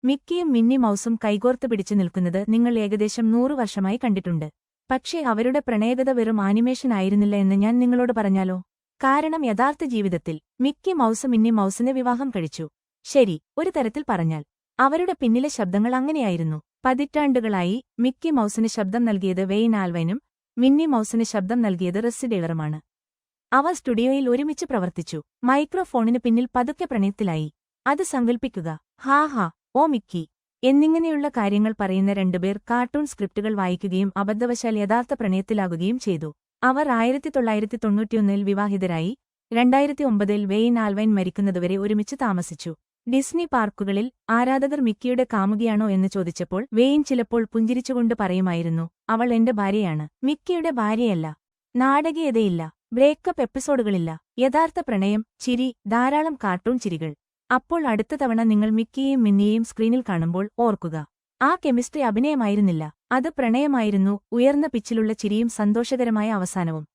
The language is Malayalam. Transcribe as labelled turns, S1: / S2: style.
S1: മിക്കിയും മിന്നി മൗസും കൈകോർത്ത് പിടിച്ചു നിൽക്കുന്നത് നിങ്ങൾ ഏകദേശം 100 വർഷമായി കണ്ടിട്ടുണ്ട്. പക്ഷേ അവരുടെ പ്രണയകഥ വെറും ആനിമേഷൻ ആയിരുന്നില്ല എന്ന് ഞാൻ നിങ്ങളോട് പറഞ്ഞാലോ? കാരണം യഥാർത്ഥ ജീവിതത്തിൽ മിക്കി മൗസ് മിന്നി മൗസിനെ വിവാഹം കഴിച്ചു. ശരി, ഒരു തരത്തിൽ പറഞ്ഞാൽ അവരുടെ പിന്നിലെ ശബ്ദങ്ങൾ അങ്ങനെയായിരുന്നു. പതിറ്റാണ്ടുകളായി മിക്കി മൗസിന് ശബ്ദം നൽകിയത് വെയ്ൻ ആൽവൈനും മിന്നി മൗസിന് ശബ്ദം നൽകിയത് റെസ്സി ടൈലറുമാണ്. അവർ സ്റ്റുഡിയോയിൽ ഒരുമിച്ച് പ്രവർത്തിച്ചു. മൈക്രോഫോണിന് പിന്നിൽ പതുക്കെ പ്രണയത്തിലായി. അത് സങ്കൽപ്പിക്കുക. ഹാ ഹാ ഓ മിക്കി എന്നിങ്ങനെയുള്ള കാര്യങ്ങൾ പറയുന്ന രണ്ടുപേർ കാർട്ടൂൺ സ്ക്രിപ്റ്റുകൾ വായിക്കുകയും അബദ്ധവശാൽ യഥാർത്ഥ പ്രണയത്തിലാകുകയും ചെയ്തു. അവർ 1991-ൽ വിവാഹിതരായി. 2009-ൽ വെയ്ൻ ആൽവൈൻ മരിക്കുന്നതുവരെ ഒരുമിച്ച് താമസിച്ചു. ഡിസ്നി പാർക്കുകളിൽ ആരാധകർ മിക്കിയുടെ കാമുകിയാണോ എന്ന് ചോദിച്ചപ്പോൾ വെയ്ൻ ചിലപ്പോൾ പുഞ്ചിരിച്ചുകൊണ്ട് പറയുമായിരുന്നു, അവൾ എന്റെ ഭാര്യയാണ്. മിക്കിയുടെ ഭാര്യയല്ല. നാടകീയതയില്ല, ബ്രേക്കപ്പ് എപ്പിസോഡുകളില്ല, യഥാർത്ഥ പ്രണയം, ചിരി, ധാരാളം കാർട്ടൂൺ ചിരികൾ. അപ്പോൾ അടുത്ത തവണ നിങ്ങൾ മിക്കിയെയും മിന്നിയെയും സ്ക്രീനിൽ കാണുമ്പോൾ ഓർക്കുക, ആ കെമിസ്ട്രി അഭിനയമായിരുന്നില്ല, അത് പ്രണയമായിരുന്നു, ഉയർന്ന പിച്ചിലുള്ള ചിരിയും സന്തോഷകരമായ അവസാനവും.